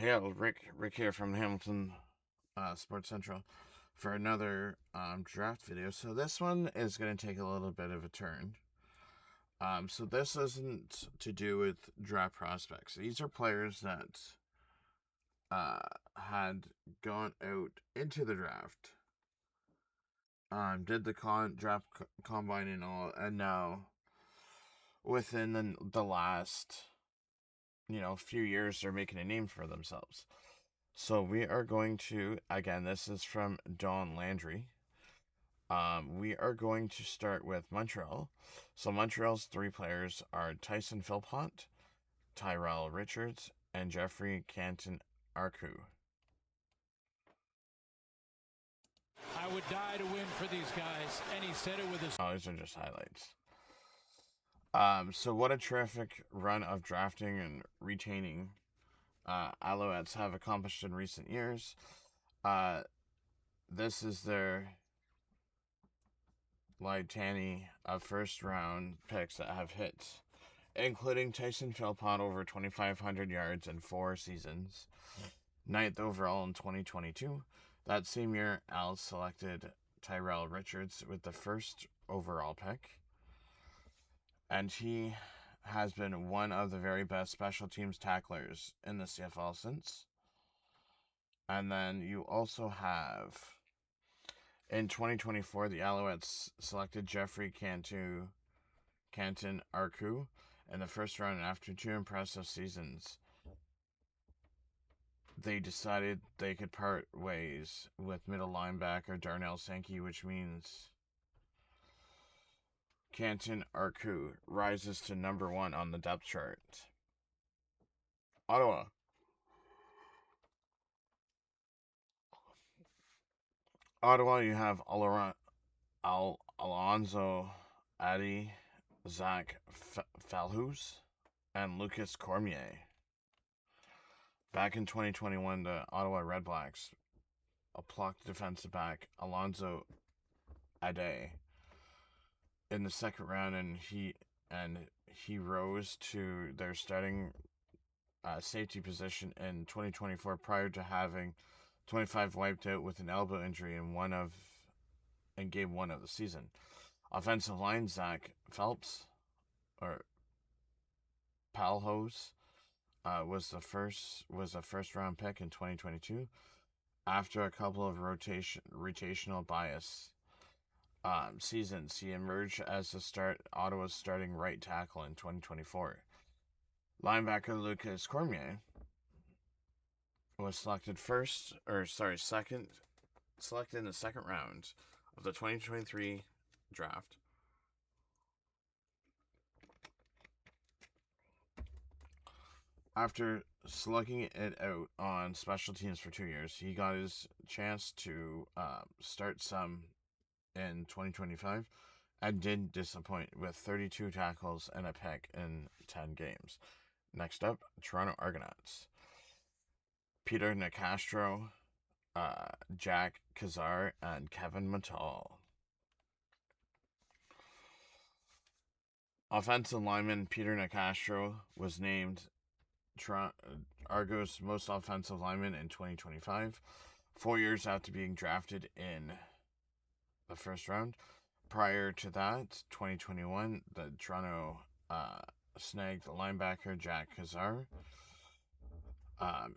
Hey, Rick here from Hamilton Sports Central for another draft video. So this one is going to take a little bit of a turn. So this isn't to do with draft prospects. These are players that had gone out into the draft, did the draft combine and all, and now within the last few years they're making a name for themselves. So we are going to, again, this is from Don Landry. We are going to start with Montreal. So Montreal's three players are Tyson Philpott, Tyrell Richards, and Jeffrey Canton Arcu. I would die to win for these guys, and he said it with his... Oh, these are just highlights. So what a terrific run of drafting and retaining Alouettes have accomplished in recent years. This is their litany of first round picks that have hit, including Tyson Philpott over 2,500 yards in 4 seasons, 9th overall in 2022. That same year, Al selected Tyrell Richards with the first overall pick, and he has been one of the very best special teams tacklers in the CFL since. And then you also have, in 2024, the Alouettes selected Jeffrey Canton Arcu in the first round. After 2 impressive seasons, they decided they could part ways with middle linebacker Darnell Sankey, which means Canton Arcu rises to number 1 on the depth chart. Ottawa. You have Alonzo Addy, Zach Falhous, and Lucas Cormier. Back in 2021, the Ottawa Redblacks plucked defensive back Alonzo Addy in the second round, and he rose to their starting safety position in 2024 prior to having 25 wiped out with an elbow injury in game 1 of the season. Offensive line, Zach Phelps or Palhos was a first round pick in 2022 after a couple of rotational bias seasons. He emerged as Ottawa's starting right tackle in 2024. Linebacker Lucas Cormier was selected selected in the second round of the 2023 draft. After slugging it out on special teams for 2 years, he got his chance to start some in 2025 and didn't disappoint with 32 tackles and a pick in 10 games. Next up, Toronto Argonauts. Peter Nicastro, Jack Kazar, and Kevin Mattal. Offensive lineman Peter Nicastro was named Argos' most offensive lineman in 2025, 4 years after being drafted in the first round. Prior to that, 2021, the Toronto snagged linebacker Jack Kazar.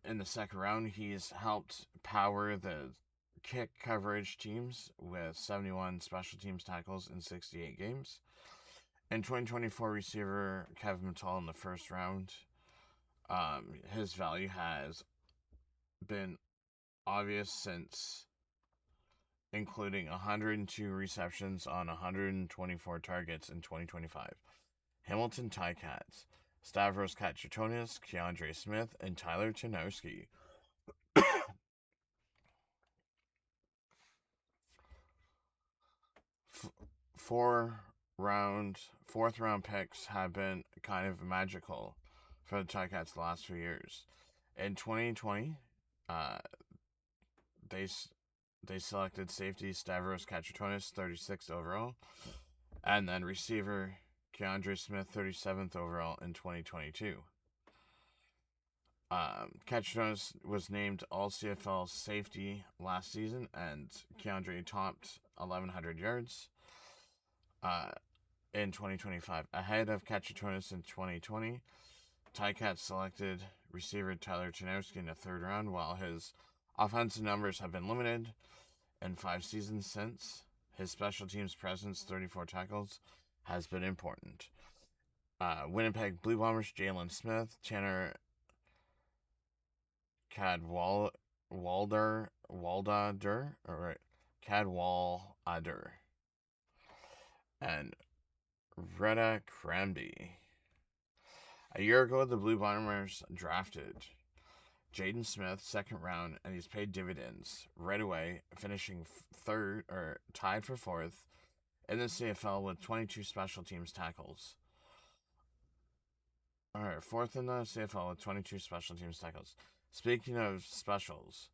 In the second round, he's helped power the kick coverage teams with 71 special teams tackles in 68 games. In 2024, receiver Kevin Mattal in the first round. His value has been obvious since, including 102 receptions on 124 targets in 2025. Hamilton Ticats, Stavros Katsatonis, Keandre Smith, and Tyler Tanowski. Fourth round picks have been kind of magical for the Ticats the last few years. In 2020, they selected safety Stavros Katsatonis, 36th overall, and then receiver Keandre Smith, 37th overall in 2022. Ketchnos was named All CFL safety last season, and Keandre topped 1,100 yards in 2025, ahead of Ketchnos in 2020. Ticats selected receiver Tyler Janowski in the third round, while his offensive numbers have been limited in 5 seasons since. His special teams presence, 34 tackles, has been important. Winnipeg Blue Bombers, Jalen Smith, Tanner Cadwallader, and Retta Cramby. A year ago, the Blue Bombers drafted Jaden Smith, second round, and he's paid dividends right away, finishing third or tied for fourth in the CFL with 22 special teams tackles. Alright, fourth in the CFL with 22 special teams tackles. Speaking of specials,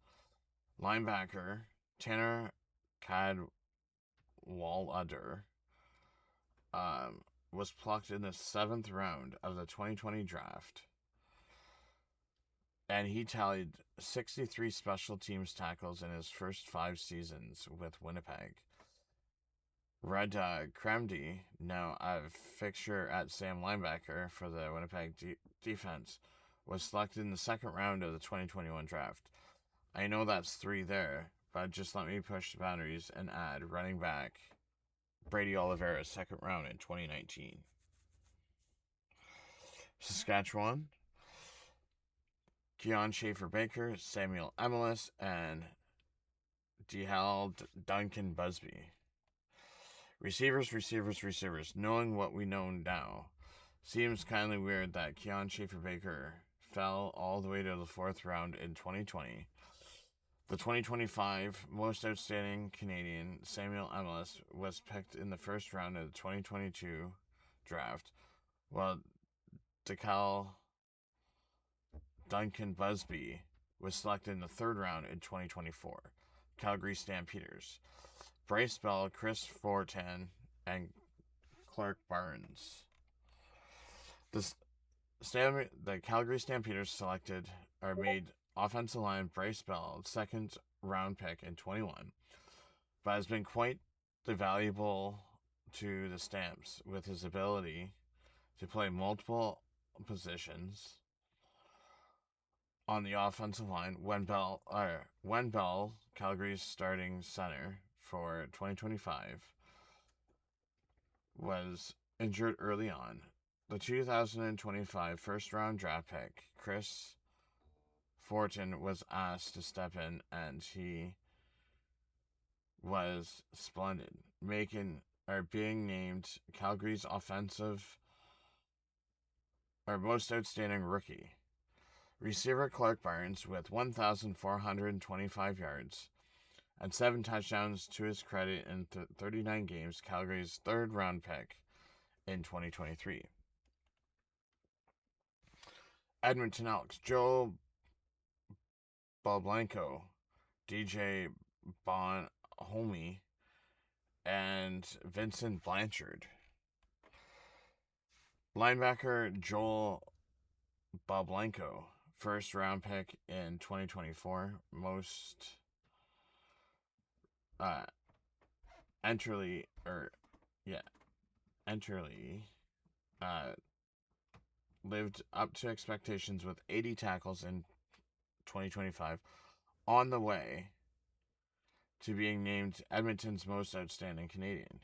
linebacker Tanner Cadwallader was plucked in the 7th round of the 2020 draft, and he tallied 63 special teams tackles in his first 5 seasons with Winnipeg. Red Cramdy, now a fixture at Sam linebacker for the Winnipeg defense, was selected in the 2nd round of the 2021 draft. I know that's 3 there, but just let me push the boundaries and add running back Brady Oliveira's 2nd round in 2019. Saskatchewan, Keon Schaefer-Baker, Samuel Emelis, and Dehal Duncan Busby. Receivers. Knowing what we know now, seems kindly weird that Keon Schaefer-Baker fell all the way to the 4th round in 2020. The 2025 Most Outstanding Canadian, Samuel Emelis, was picked in the 1st round of the 2022 draft, while Decal Duncan Busby was selected in the 3rd round in 2024. Calgary Stampeders. Bryce Bell, Chris Fortin, and Clark Barnes. The Calgary Stampeders selected or made offensive line Bryce Bell, 2nd round pick in 21, but has been quite valuable to the Stamps with his ability to play multiple positions on the offensive line. When Bell, Calgary's starting center for 2025, was injured early on. The 2025 first-round draft pick, Chris Fortin, was asked to step in, and he was splendid, being named Calgary's most outstanding rookie. Receiver Clark Barnes, with 1,425 yards and 7 touchdowns to his credit in 39 games, Calgary's 3rd round pick in 2023. Edmonton Elks, Joe Bablenko, DJ Bonhomme, and Vincent Blanchard. Linebacker Joel Bablenko, 1st round pick in 2024, lived up to expectations with 80 tackles in 2025, on the way to being named Edmonton's most outstanding Canadian.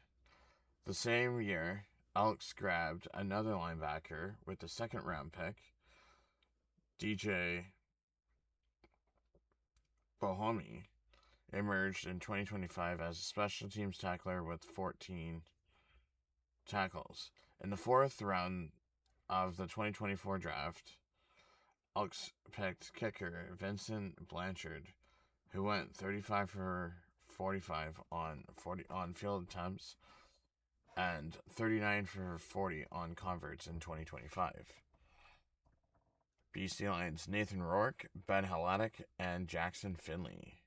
The same year, Elks grabbed another linebacker with the 2nd round pick, DJ Bohemi, emerged in 2025 as a special teams tackler with 14 tackles. In the 4th round of the 2024 draft, Elks picked kicker Vincent Blanchard, who went 35 for 45 on field attempts and 39 for 40 on converts in 2025. BC Lions, Nathan Rourke, Ben Haladik, and Jackson Finley.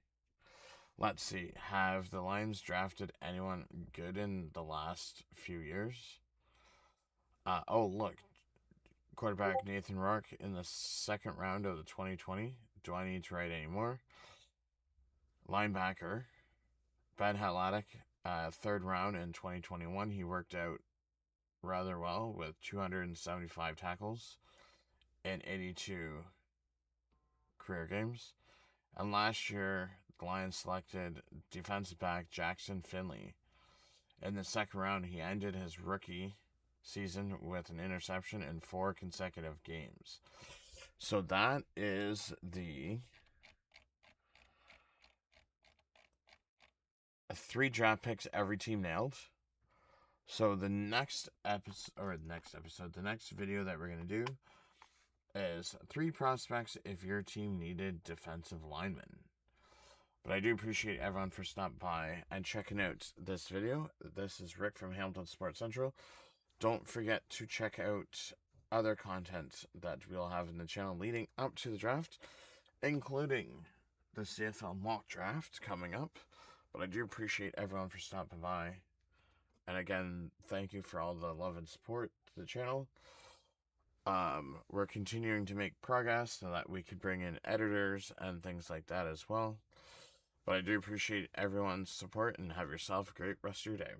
Let's see, have the Lions drafted anyone good in the last few years? Look, Quarterback Nathan Rourke in the second round of the 2020. Do I need to write any more? Linebacker Ben Hatlatic, third round in 2021. He worked out rather well with 275 tackles in 82 career games. And last year, the Lions selected defensive back Jackson Finley. In the second round, he ended his rookie season with an interception in 4 consecutive games. So that is the 3 draft picks every team nailed. So the next episode, the next video that we're going to do is 3 prospects if your team needed defensive linemen. But I do appreciate everyone for stopping by and checking out this video. This is Rick from Hamilton Sports Central. Don't forget to check out other content that we'll have in the channel leading up to the draft, including the CFL mock draft coming up. But I do appreciate everyone for stopping by. And again, thank you for all the love and support to the channel. We're continuing to make progress so that we could bring in editors and things like that as well. But I do appreciate everyone's support and have yourself a great rest of your day.